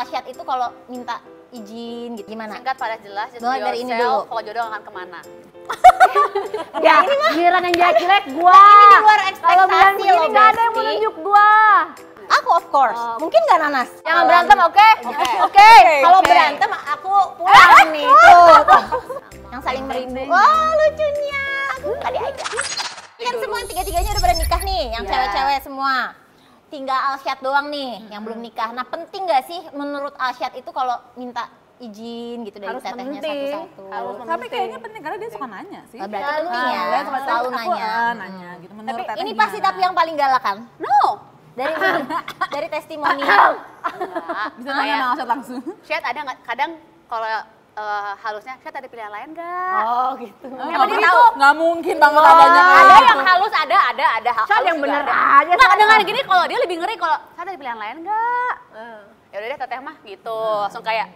Alsyad itu kalau minta izin gitu gimana? Singkat pada jelas, just Mulai be dari ini dulu. yourself, kalau jodoh akan kemana. Ya, giliran yang jelek gua. Ini di luar Kalau ekspektasi bilang begini loh, nggak ada yang mau Besti. nunjuk gua. Aku of course. Mungkin nggak Nanas? Jangan berantem, oke? Oke. Kalau berantem aku pulang nih. Tuh. Yang saling merindu. Wah, lucunya. Tadi aja. Kan semua tiga-tiganya udah pada nikah nih, yang cewek-cewek semua. Tinggal Alsyad doang nih yang belum nikah. Nah, penting nggak sih menurut Alsyad itu kalau minta izin gitu dari Harus tetehnya penting. satu-satu? Tapi kayaknya penting karena dia suka nanya sih. Berarti penting ya, Dia suka selalu aku, nanya. nanya gitu. Tapi Menurut Teteh ini pasti gimana? tapi yang paling galak kan? No! Dari testimonial. Bisa nanya sama Alsyad langsung. Syed ada nggak, kadang kalau halusnya, Syed ada pilihan lain nggak? Oh gitu. Nggak begitu. Nggak mungkin banget adanya kayak Ada gitu. yang halus, ada halus Syed yang juga bener ada. aja. Nggak, Syed. dengan gini kalau dia lebih ngeri kalau Syed ada pilihan lain nggak? Ya udah deh teteh mah gitu, langsung kayak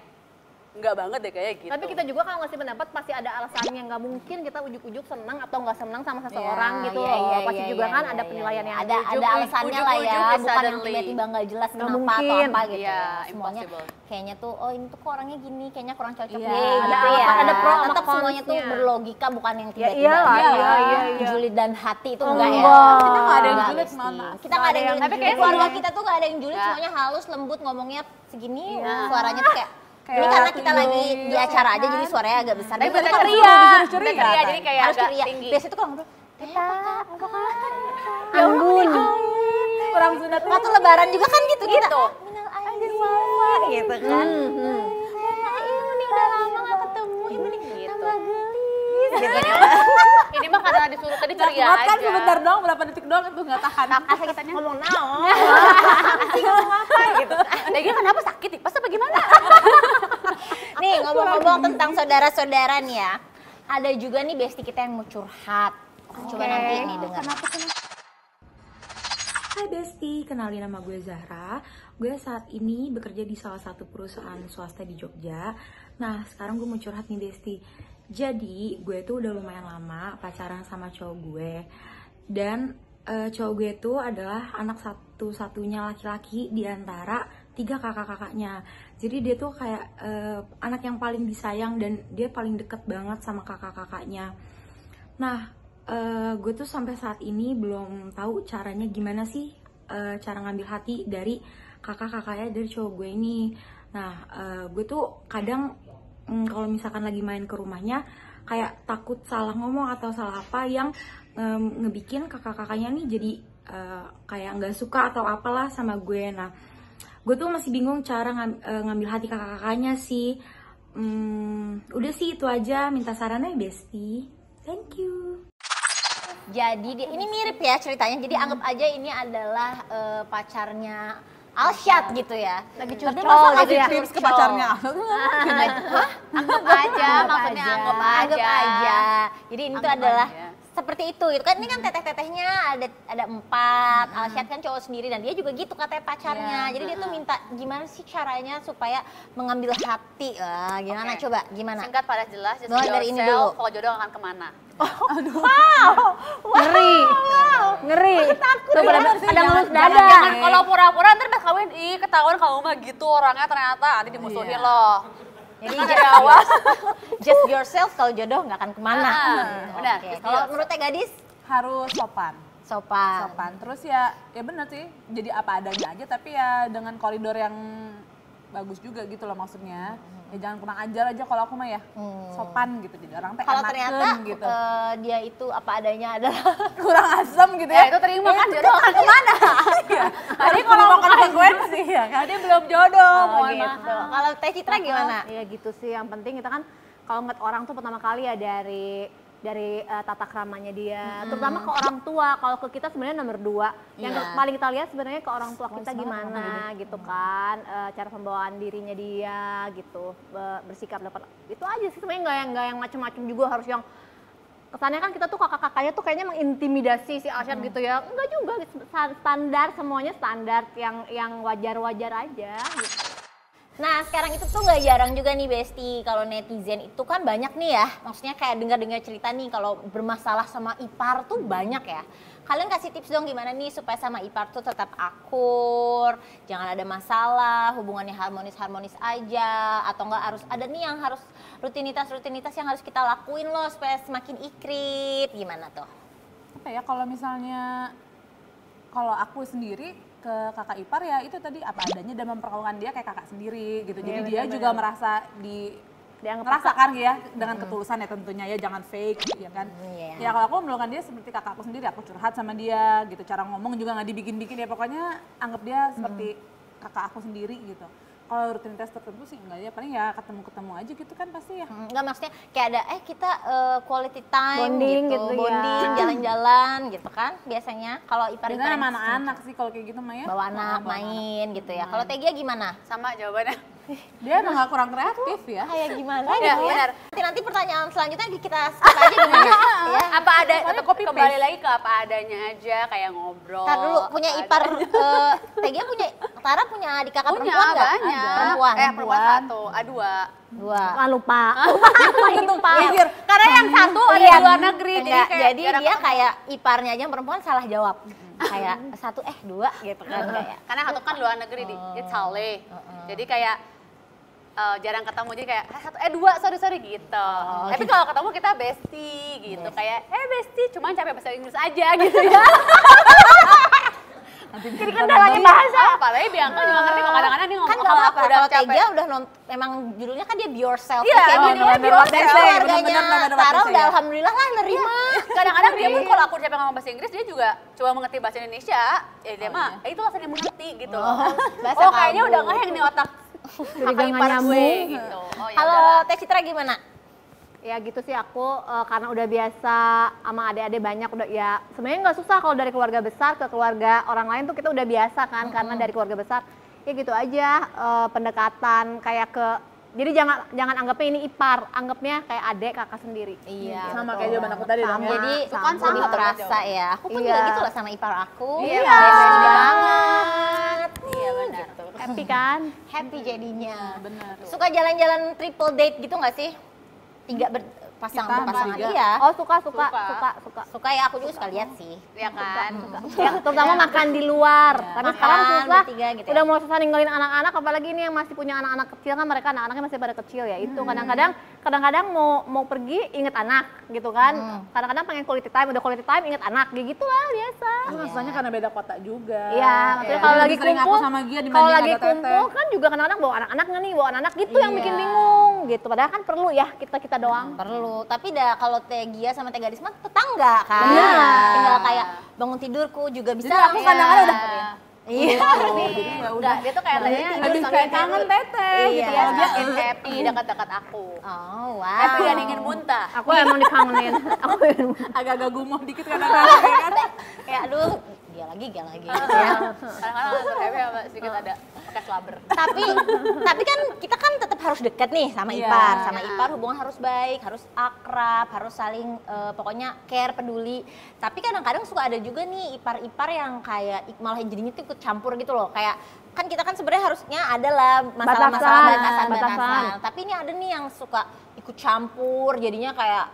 nggak banget deh kayak gitu. Tapi kita juga kalau ngasih pendapat pasti ada alasannya, nggak mungkin kita ujuk-ujuk senang atau nggak senang sama seseorang gitu loh. Pasti juga kan ada penilaiannya. Ada alasannya lah ya, ujuk-ujuk bukan yang suddenly. tiba-tiba nggak jelas Nggak kenapa atau mungkin. apa gitu. Iya, Semuanya impossible. kayaknya tuh oh ini tuh kok orangnya gini, kayaknya kurang cocok Iya, deh ada gitu alasan, ya. ada pro sama Tetap semuanya tuh cons-nya. berlogika, bukan yang Ya tiba-tiba iyalah, gitu. iya. Julid dan hati itu Oh, enggak ya. enggak. Kita nggak ada yang Enggak, julid, Besti. mohon maaf. Kita nggak ada yang julid. Tapi kayak keluarga semua- kita tuh nggak ada yang julid, Nggak. semuanya halus, lembut, ngomongnya segini, Iya. suaranya tuh kayak ini karena kita lagi di acara aja jadi suaranya agak besar. Tapi Biasanya bener tuh ceria, disuruh ceria, bener ceria, jadi kayak harus agak ceria. tinggi. Biasanya tuh kalau ngobrol, Anggun. Kurang sunat. waktu lebaran juga kan gitu kita. Gitu. Minal aidin wal faizin, gitu kan. Ibu nih udah lama gak ketemu, ibu nih tambah gelis gitu. Ini mah karena disuruh tadi ceria Kuat aja. kan sebentar doang, berapa detik doang itu nggak tahan. Asal kitanya ngomong naon. Lagi kenapa sakit nih? Pas apa gimana? Nih ngomong-ngomong tentang saudara-saudara nih ya. Ada juga nih besti kita yang mau curhat. Coba nanti nih dengar. Hai Besti, kenalin nama gue Zahra. Gue saat ini bekerja di salah satu perusahaan swasta di Jogja. Nah, sekarang gue mau curhat nih Besti. Jadi, gue tuh udah lumayan lama pacaran sama cowok gue. Dan cowok gue tuh adalah anak satu-satunya laki-laki di antara 3 kakak-kakaknya. Jadi dia tuh kayak anak yang paling disayang dan dia paling deket banget sama kakak-kakaknya. Nah, gue tuh sampai saat ini belum tahu caranya gimana sih cara ngambil hati dari kakak-kakaknya dari cowok gue ini. Nah, gue tuh kadang kalau misalkan lagi main ke rumahnya kayak takut salah ngomong atau salah apa yang ngebikin kakak-kakaknya nih jadi kayak nggak suka atau apalah sama gue. Nah, gue tuh masih bingung cara ngambil hati kakak-kakaknya sih. Udah sih itu aja, minta sarannya Besti. Thank you. Jadi ini mirip ya ceritanya. Jadi anggap aja ini adalah pacarnya Alsyad gitu ya. Lagi Tapi curcol masa gitu ngasih ya. tips ke pacarnya? Anggap aja, maksudnya anggap Anggap aja. aja. Jadi ini tuh Anggap adalah aja. seperti itu gitu kan. Ini kan teteh-tetehnya ada 4. Alsyad kan cowok sendiri dan dia juga gitu katanya pacarnya. Jadi dia tuh minta gimana sih caranya supaya mengambil hati. Gimana Oke. coba gimana? Singkat pada jelas, just Mulai be dari ini yourself, dulu. kalau jodoh akan kemana. Ngeri. Ngeri. Tuh pada ngelus dada. Jangan kalau pura-pura ntar pas kawin, ih ketahuan kamu mah gitu orangnya ternyata nanti dimusuhin loh. Jadi Kan ada awas. just yourself, kalau jodoh nggak akan kemana. Benar. Oke. Kalau menurut teh gadis Harus sopan. sopan. Terus ya bener sih, jadi apa adanya aja tapi ya dengan koridor yang bagus juga gitu loh maksudnya. Ya jangan kurang ajar aja kalau aku mah ya. Sopan gitu, jadi orang teh Kalau enakeun ternyata gitu. dia itu apa adanya adalah Kurang asem gitu Ya ya. itu terima kan jodoh akan kemana. Jadi kalau mau konsekuensi ya kan dia belum jodoh. Mohon gitu. maaf. Kalau Teh Citra gimana? Ya gitu sih, yang penting kita kan kalau ngeliat orang tuh pertama kali ya dari tata kramanya dia, terutama ke orang tua. Kalau ke kita sebenarnya nomor 2. Yang Iya. paling kita lihat sebenarnya ke orang tua kita gimana gitu kan, cara pembawaan dirinya dia gitu, bersikap dapat itu aja sih sebenarnya, nggak yang macem-macem juga harus yang kesannya kan kita tuh kakak-kakaknya tuh kayaknya mengintimidasi si Alsyad gitu ya. Enggak juga, standar, semuanya standar yang wajar-wajar aja gitu. Nah sekarang itu tuh nggak jarang juga nih Besti, kalau netizen itu kan banyak nih ya, maksudnya kayak dengar-dengar cerita nih kalau bermasalah sama ipar tuh banyak ya. Kalian kasih tips dong gimana nih supaya sama ipar tuh tetap akur, jangan ada masalah, hubungannya harmonis-harmonis aja, atau enggak harus ada nih yang harus rutinitas-rutinitas yang harus kita lakuin loh supaya semakin ikrip, gimana tuh? Apa ya, kalau misalnya kalau aku sendiri ke kakak ipar ya itu tadi apa adanya dan memperlakukan dia kayak kakak sendiri gitu. Jadi dia juga merasa merasakan ya dengan ketulusan ya tentunya ya, jangan fake ya kan. Ya kalau aku memperlakukan dia seperti kakakku sendiri, aku curhat sama dia gitu, cara ngomong juga nggak dibikin-bikin ya, pokoknya anggap dia seperti kakak aku sendiri gitu. Kalau rutinitas tertentu sih enggak ya, paling ya ketemu-ketemu aja gitu kan pasti ya. Enggak, maksudnya kayak ada kita quality time Bonding gitu, gitu ya. bonding, jalan-jalan gitu kan biasanya. Kalau ipar-ipar Biasanya yang sama anak-anak sih kalau kayak gitu mah ya. bawa anak main gitu ya. Kalau Tegia gimana? Sama jawabannya. Dia emang nggak kurang kreatif ya. Kayak gimana Iya, gitu ya? benar. Nanti pertanyaan selanjutnya kita skip aja gimana? Ya. Apa ada Pokoknya copy kembali lagi ke apa adanya aja, kayak ngobrol. Ntar dulu, punya apa ipar, adanya. Tegia punya, Tara punya adik kakak Punya perempuan nggak? banyak. Perempuan. Perempuan 1, A2. Dua. Lupa. Mikir. Karena yang satu ada Iya. di luar negeri, Enggak, kayak jadi dia kayak iparnya aja yang perempuan salah jawab. Kayak satu dua gitu kan kayak. karena satu kan luar negeri di Italy. Jadi kayak jarang ketemu, jadi kayak satu dua sorry gitu. Tapi kalau ketemu kita bestie gitu, kayak bestie cuman capek bahasa Inggris aja gitu ya. Jadi Kendalanya bahasa. Apalagi Bianca juga ngerti kok, kadang-kadang dia ngomong Kan kalau aku udah kalau capek. Tegia udah memang judulnya kan dia Be Yourself. Iya, kayak judulnya gitu. Be Yourself. Dan Bener-bener keluarganya dapat Tara isi udah ya. alhamdulillah lah nerima. Kadang-kadang dia pun kalau aku capek ngomong bahasa Inggris, dia juga coba mengerti bahasa Indonesia. Ya dia mah, itu alasan dia mengerti gitu. bahasa Kayaknya kamu. udah ngeheng nih otak kakak nggak ipar gue nyambung. gitu. Oh, ya Kalau udahlah. Teh Citra gimana? Ya gitu sih aku karena udah biasa sama adik-adik banyak udah ya sebenarnya nggak susah kalau dari keluarga besar ke keluarga orang lain tuh kita udah biasa kan karena dari keluarga besar ya gitu aja pendekatan kayak ke jadi jangan anggapnya ini ipar, anggapnya kayak adik kakak sendiri. Iya. sama kayak jawaban aku tadi dong ya. Jadi Kan sama lebih tuh terasa jawaban. ya. Aku pun Iya. juga gitu lah sama ipar aku. Iya, Besti Iya. banget. Iya benar. Gitu. Happy kan? Happy jadinya. Bener. Suka jalan-jalan triple date gitu nggak sih? Tiga berpasangan bertiga. iya. Oh suka. Suka ya, aku juga suka lihat sih. Iya kan? Ya, terutama makan di luar. Tapi sekarang Makan susah. bertiga gitu ya. Udah mau susah ninggalin anak-anak, apalagi ini yang masih punya anak-anak kecil kan mereka anak-anaknya masih pada kecil ya. Itu kadang-kadang mau pergi inget anak gitu kan. Kadang-kadang pengen quality time, udah quality time inget anak, kayak gitulah biasa. Masalahnya karena beda kota juga. Iya, maksudnya kalau Jadi lagi lebih sering aku kumpul, sama Gia dibanding kalau lagi ada Teteh. kumpul kan juga kadang-kadang bawa anak-anak nggak nih, bawa anak gitu yang bikin bingung gitu. Padahal kan perlu ya kita doang. Perlu, tapi kalau Teh Gia sama Teh Gadis mah tetangga kan. Iya. Tinggal kayak bangun tidurku juga bisa. Jadi aku kadang-kadang udah Iya. jadi ya udah. Enggak, dia tuh kayak tanya Lebih kayak kangen Teteh Iya. gitu. dia semakin happy dekat-dekat aku. Oh, wow. Happy dan ingin muntah. Aku emang dikangenin. Aku Agak-agak gumoh dikit kadang-kadang ya kan. Kayak aduh, dia lagi gitu ya. Kadang-kadang langsung happy sama sedikit ada bekas laber. tapi kan kita kan tetap harus dekat nih sama Iya. ipar. Sama ipar hubungan harus baik, harus akrab, harus saling pokoknya care, peduli. Tapi kadang-kadang suka ada juga nih ipar-ipar yang kayak malah jadinya tuh ikut campur gitu loh. Kayak kan kita kan sebenarnya harusnya adalah masalah-masalah batasan. Tapi ini ada nih yang suka ikut campur, jadinya kayak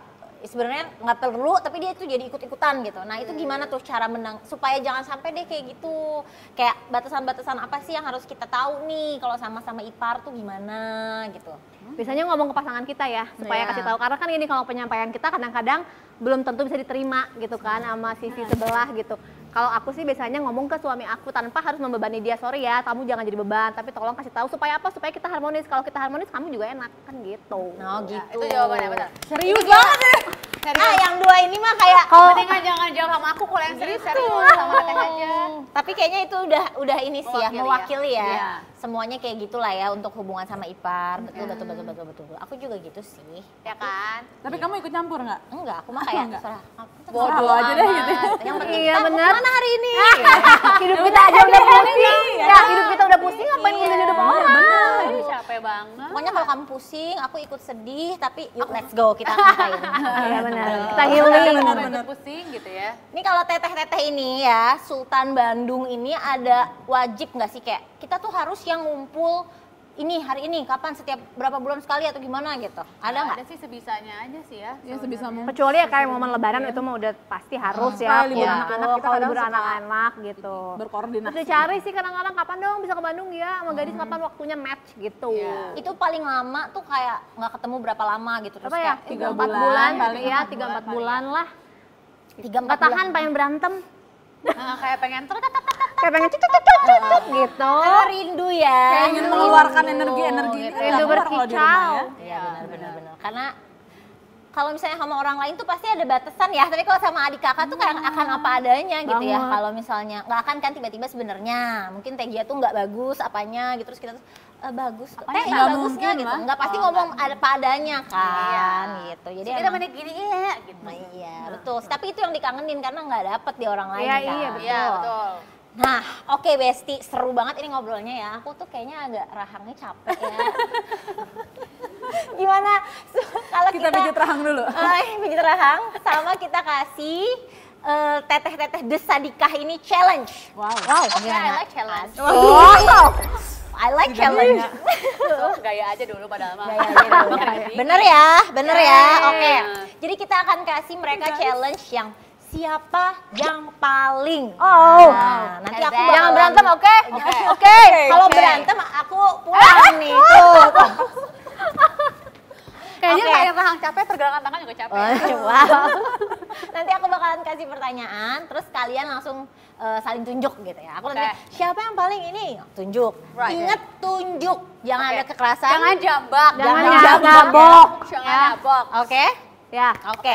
sebenarnya nggak perlu tapi dia itu jadi ikut-ikutan gitu. Nah itu gimana tuh cara menang supaya jangan sampai deh kayak gitu. Kayak batasan-batasan apa sih yang harus kita tahu nih kalau sama-sama ipar tuh gimana gitu. biasanya ngomong ke pasangan kita ya supaya Iya. kasih tahu karena kan ini kalau penyampaian kita kadang-kadang belum tentu bisa diterima gitu kan sama sisi sebelah gitu. Kalau aku sih biasanya ngomong ke suami aku tanpa harus membebani dia, sorry ya kamu jangan jadi beban tapi tolong kasih tahu supaya apa, supaya kita harmonis. Kalau kita harmonis kamu juga enak kan gitu. Oh gitu. Itu jawabannya benar. Serius banget deh. Yang dua ini mah kayak Mendingan jangan jawab sama aku, kalau yang serius sama Teteh aja. tapi kayaknya itu udah ini sih ya, mewakili ya. Iya. Semuanya kayak gitulah ya untuk hubungan sama ipar. Betul. Aku juga gitu sih. Ya kan? Tapi kamu ikut campur nggak? Enggak, aku mah kayak Enggak. terserah. Bodoh aja deh gitu. Yang penting Iya, kita mau bener. kemana hari ini? Hidup kita aja udah pusing. Ya, hidup kita udah pusing ngapain ngurusin hidup orang. Ini capek banget. Pokoknya kalau kamu pusing, aku ikut sedih, tapi yuk let's go kita ngapain. Iya benar. Kita healing. Bener-bener pusing gitu ya. Ini kalau teteh-teteh ini ya, Sultan Bandung ini ada wajib nggak sih kayak kita tuh harus yang ngumpul ini hari ini kapan, setiap berapa bulan sekali atau gimana gitu? Ada nggak? Ada sih sebisanya aja sih ya. Ya sebisa mungkin. Kecuali ya kayak momen lebaran itu mah udah pasti harus ya. libur Iya. anak-anak kita Kalau kadang libur suka anak-anak gitu. berkoordinasi. Terus dicari sih kadang-kadang kapan dong bisa ke Bandung ya sama gadis, kapan waktunya match gitu. Itu paling lama tuh kayak nggak ketemu berapa lama gitu, terus Apa ya? kayak 3 4 bulan, bulan paling ya, 4 3-4 bulan bulan lah. 3-4 Nggak tahan pengen berantem. Kayak pengen Kayak pengen cucuk gitu. karena rindu ya. Kayak ingin mengeluarkan energi-energi ini Rindu keluar kalau di rumah berkicau. ya. Iya benar. Karena kalau misalnya sama orang lain tuh pasti ada batasan ya, tapi kalau sama adik kakak tuh kayak akan apa adanya gitu ya. Banget. Kalau misalnya nggak akan kan tiba-tiba sebenarnya mungkin Tegia tuh nggak bagus apanya gitu, terus kita tuh bagus, Apanya nggak nggak bagus nggak mungkin gitu, lah. nggak pasti ngomong ada apa adanya kan gitu. Jadi kita emang, menit gini ya gitu. iya betul. Tapi itu yang dikangenin karena nggak dapet di orang lain Iya, kan. iya, betul. Iya betul. Nah, oke Besti, seru banget ini ngobrolnya ya. Aku tuh kayaknya agak rahangnya capek ya. Gimana kalau Kita pijit rahang dulu. pijit rahang sama kita kasih teteh-teteh desadikah ini challenge. Wow. Oke, I like challenge. Wow. I like challenge. Tuh, gaya aja dulu padahal mah. Bener ya, bener ya. Oke. Jadi kita akan kasih mereka challenge yang siapa yang paling. Nah, nanti aku Jangan bakalan- berantem, oke? Oke. Kalau berantem aku pulang nih tuh. Kayaknya Oke. kayak rahang capek, pergerakan tangan juga capek. Wow. Nanti aku bakalan kasih pertanyaan, terus kalian langsung saling tunjuk gitu ya. Aku nanti siapa yang paling ini tunjuk. Right. Ingat tunjuk, jangan Oke. ada kekerasan. Jangan jambak. Jangan jambak. nyabok. Jangan jambak. Oke? Ya. Oke.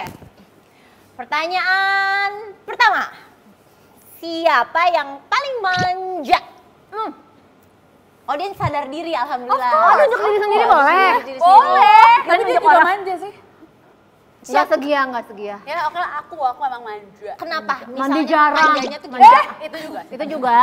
Pertanyaan pertama. Siapa yang paling manja? Oh, dia sadar diri, alhamdulillah. Oh, tunjuk diri sendiri boleh? Diri sendiri. Boleh. Tapi dia juga manja sih. Nggak segia, nggak segia. Ya oke lah, aku emang manja. Kenapa? Mandi Misalnya jarang. manjanya tuh Manja. gimana? Itu juga. Itu juga,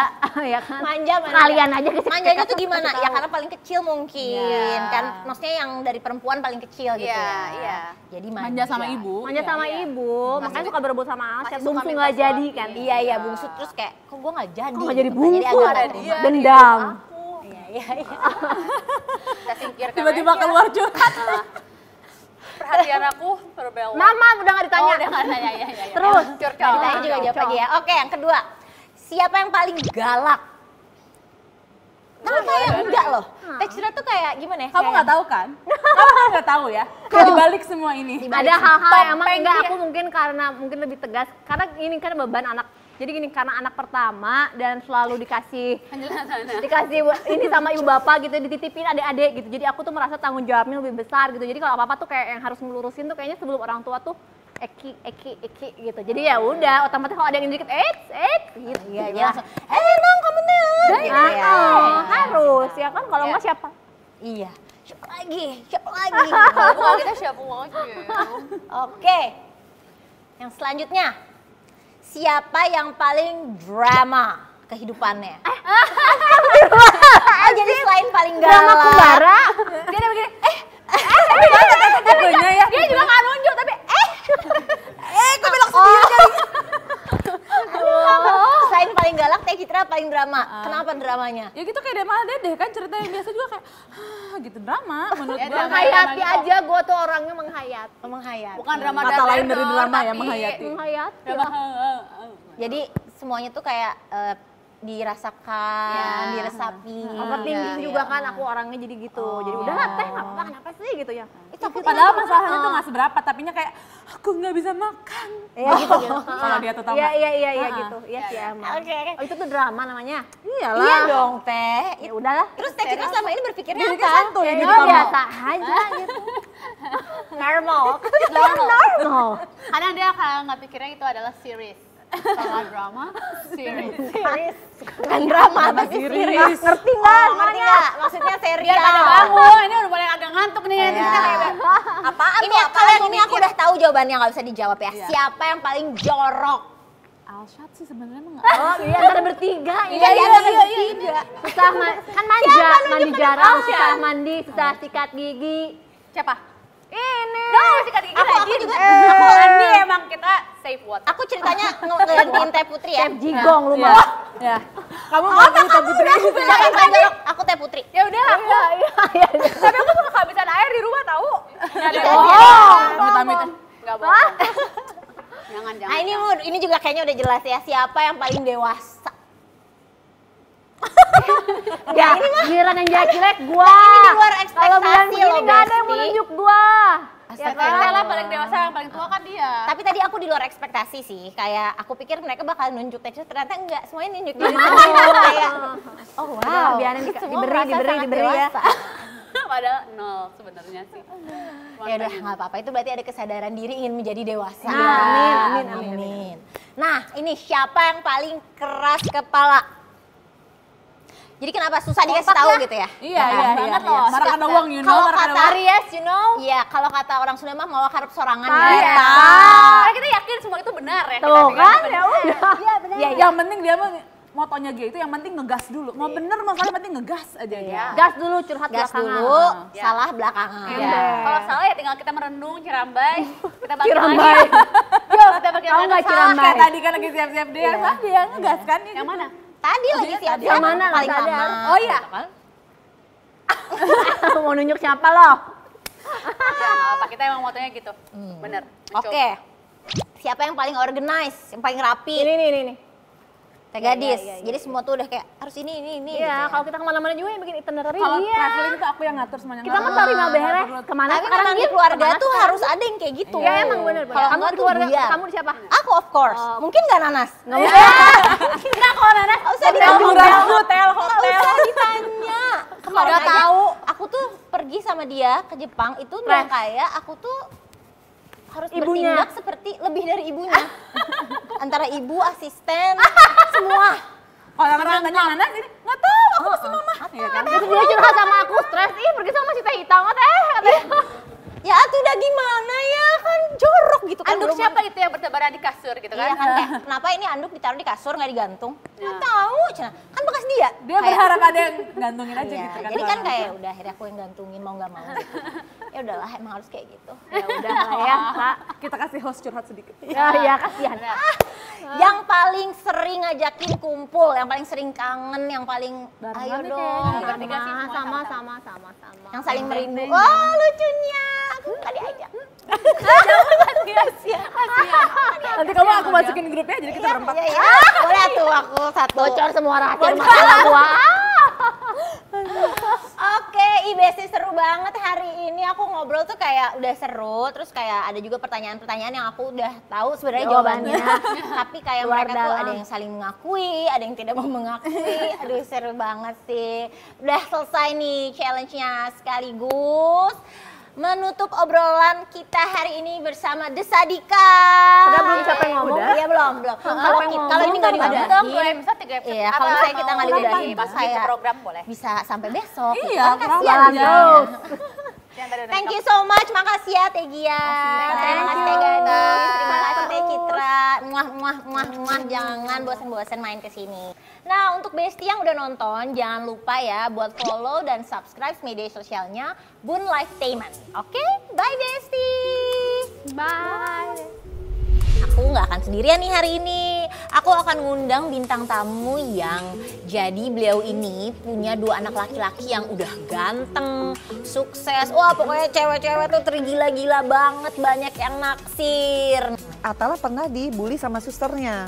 ya kan? Manja. Kalian aja gitu. Manjanya tuh gimana? Ya karena paling kecil mungkin. Iya. Kan maksudnya yang dari perempuan paling kecil gitu Iya, ya. iya. Jadi manja. Manja sama ibu. Manja sama Iya. ibu, makanya suka berebut sama Asyad. Masih suka Bungsu minta nggak jadi suami. kan? Iya, bungsu terus kayak kok gue nggak jadi. Kok nggak jadi gitu. bungsu? agak Ada terima. dia. Dendam. Iya. Kita singkirkan Tiba-tiba aja. keluar curhat. Perhatian aku berbelok. Mama udah nggak ditanya. Oh, udah nggak nanya, ya. Terus. Curcol. Ditanya juga jawab lagi ya. Oke, yang kedua. Siapa yang paling galak? Kamu kayak enggak loh. Teksturnya tuh kayak gimana ya? Kamu kayak- nggak tahu kan? Kamu nggak tahu ya? Di balik semua ini. Ada hal-hal yang emang Topeng enggak dia. aku mungkin karena mungkin lebih tegas karena ini kan beban anak. Jadi gini karena anak pertama dan selalu dikasih ini sama ibu bapak gitu dititipin adik-adik gitu. Jadi aku tuh merasa tanggung jawabnya lebih besar gitu. Jadi kalau apa-apa tuh kayak yang harus ngelurusin tuh kayaknya sebelum orang tua tuh Eki gitu. Jadi ya udah otomatis kalau ada yang dikit gitu. Iya, dia langsung, dong kamu tuh. Gitu ya. Harus ya kan kalau enggak siapa? Iya. Siapa lagi? Gitu. Bukan kita siapa lagi. Oke. Yang selanjutnya. Siapa yang paling drama kehidupannya? Jadi selain paling galak. Drama Kumbara. Dia udah begini, Tipenya ya. dia juga nggak nunjuk tapi Kok bilang sendiri jadi. Selain paling galak, Teh Citra paling drama. Kenapa dramanya? Ya gitu kayak Dema Dedeh kan cerita yang biasa juga kayak gitu drama menurut Ya, gua. drama. Menghayati aja gue tuh orangnya menghayat. Menghayat. bukan drama Kata lain dari drama ya, menghayati. Menghayat. Jadi semuanya tuh kayak dirasakan, diresapi. Overthinking juga kan aku orangnya jadi gitu. Jadi udahlah Teh nggak apa-apa kenapa sih gitu ya. Itu aku Padahal masalahnya tuh nggak seberapa, tapinya kayak aku nggak bisa makan. Iya gitu. Kalau dia tetangga. Iya gitu. Iya sih emang. Oke. Oh, itu tuh drama namanya. Iyalah. Iya dong, Teh. Ya udahlah. Terus Teh Citra selama ini berpikirnya Jadi apa? santuy Ya gitu udah kamu. biasa aja gitu. Normal. Normal. kadang dia kalau nggak pikirnya itu adalah series. Kalau drama, series. Bukan drama, tapi series. Ngerti nggak? Ngerti nggak? Maksudnya serial. Pada bangun, ini udah mulai agak ngantuk nih. Kita kayak Apaan ini kalian ini aku udah tahu jawabannya, nggak bisa dijawab ya. Siapa yang paling jorok? Alshad sih sebenarnya mah Oh iya antara bertiga. Iya, bertiga. Susah kan manja, mandi jarang, susah mandi, susah sikat gigi. siapa? Ini. Sikat gigi Aku lagi. juga. Aku Andi emang kita safe word. Aku ceritanya ngegantiin Teh Putri ya. Chef Jigong lu Iya. mah. Ya. Kamu mau Teh Putri? Aku Teh Putri. Ya udah aku. Iya. Tapi aku suka kehabisan air di rumah tahu. Enggak ada. Amit-amit. Enggak bohong. Jangan. Nah ini juga kayaknya udah jelas ya, siapa yang paling dewasa. Ya, giliran yang jelek gua. Ini di luar Kalau bilang ekspektasi begini loh, nggak ada yang mau Besti. nunjuk gua. Ya kan lah paling dewasa yang paling tua kan dia. Tapi tadi aku di luar ekspektasi sih, kayak aku pikir mereka bakal nunjuk texture, ternyata enggak, semuanya nunjuk diri sendiri. Kayak, oh wow, biarin semua diberi merasa sangat ya. dewasa. Padahal nol sebenarnya sih. Ya udah nggak apa-apa, itu berarti ada kesadaran diri ingin menjadi dewasa. Nah, amin. Nah ini siapa yang paling keras kepala? Jadi kenapa susah dikasih tahu gitu ya? Iya. banget loh. Marah karena uang, you know. Kalau Marah karena kata uang. Aries, you know? Iya, kalau kata orang Sunda mah mau harap sorangan Iya. ya. Karena kita yakin semua itu benar ya. Tuh kan, ya udah. Iya benar. Ya, yang penting dia mah motonya dia itu yang penting ngegas dulu. Mau bener mau salah penting ngegas aja dia. Gas dulu, curhat Gas belakangan. dulu, Ya. salah belakangan. Iya. Kalau salah ya tinggal kita merenung, cirambai, kita bagi Cirambai. lagi. Yuk kita bagi Tahu nggak cirambai? Kayak tadi kan lagi siap-siap dia, kan dia ngegas kan. Yang mana? Tadi lagi siap Yang mana nggak paling sadar? lama. Oh iya. Gitu kan? Mau nunjuk siapa lo? Apa kita emang motonya gitu. Bener. Oke. Siapa yang paling organize, yang paling rapi? Ini. Teh Gadis. Iya. Jadi semua tuh udah kayak harus ini. Iya, gitu ya. kalau kita kemana-mana juga yang bikin itinerary Kalau dia. traveling itu aku yang ngatur semuanya. Kita mah terima beres. Kemana Tapi sekarang memang di Gin? keluarga Kemana tuh sekarang? harus ada yang kayak gitu. Ya emang bener. Kalau Kamu enggak di tuh keluarga, buyar. kamu di siapa? Aku of course. Mungkin nggak Nanas? Nggak mungkin. Enggak kalau Nanas. Nggak usah ditanya. hotel. Nggak usah ditanya. Kemarin Nggak aja tahu. aku tuh pergi sama dia ke Jepang itu udah kayak aku tuh harus Ibunya. bertindak seperti lebih dari ibunya. Antara ibu, asisten, semua. Kalau orang nanya Nanas ini nggak tahu aku pasti mama. Iya kan? Terus dia curhat sama aku, stres. Ih, pergi sama si teh hitam katanya. Ya tuh udah gimana ya, kan jorok gitu kan. Anduk belum- siapa itu yang bertebaran di kasur gitu Iya kan? kan, kayak kenapa ini anduk ditaruh di kasur nggak digantung? Nggak tahu, Cina. Kan bekas dia. Dia Kayak- berharap ada yang gantungin aja Iya, gitu kan. jadi kan kayak udah akhirnya aku yang gantungin mau nggak mau. Gitu. Ya udahlah, emang harus kayak gitu. Ya udah lah ya, Kak. kita kasih host curhat sedikit. Ya kasihan. Yang paling sering ngajakin kumpul, yang paling sering kangen, yang paling Barengan ayo nih dong. kayaknya. Bertiga sih semua Sama. Yang saling merindu. Wah lucunya, aku nggak diajak. Nanti kamu aku masukin grupnya jadi kita berempat. Iya, iya. Boleh tuh aku satu. Bocor semua rahasia rumah tangga gua. Oke, IBC seru banget hari ini. Aku ngobrol tuh kayak udah seru, terus kayak ada juga pertanyaan-pertanyaan yang aku udah tahu sebenarnya jawabannya. Tapi kayak Luar mereka tuh dalam. ada yang saling mengakui, ada yang tidak mau mengakui. Aduh seru banget sih. Udah selesai nih challenge-nya sekaligus menutup obrolan kita hari ini bersama Desadika. Udah belum siapa yang ngomong? Iya belum. Kalau ini nggak Dong, 2 diudahin, episode, 3 episode. iya, kalau misalnya kita nggak diudahin, pas saya ke program boleh. bisa sampai besok. Iya, Kan kurang kasihan aja. jadinya. Yang tadi udah Thank you so much, makasih ya Teh Gia. Terima kasih Teh Gadis, terima kasih Teh Citra. Muah, jangan bosan-bosan main ke sini. Nah, untuk Besti yang udah nonton, jangan lupa ya buat follow dan subscribe media sosialnya Bun Lifetainment. Oke, bye Besti. Bye. Aku nggak akan sendirian nih hari ini. Aku akan ngundang bintang tamu yang jadi beliau ini punya 2 anak laki-laki yang udah ganteng, sukses. Wah pokoknya cewek-cewek tuh tergila-gila banget, banyak yang naksir. Atala pernah dibully sama susternya.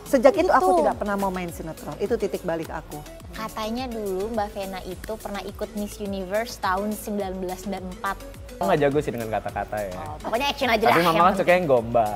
Sejak itu aku tidak pernah mau main sinetron. Itu titik balik aku. Katanya dulu Mbak Vena itu pernah ikut Miss Universe tahun 1994. Aku nggak jago sih dengan kata-kata ya. Pokoknya action aja Tapi dah. mama yang kan suka yang gombal.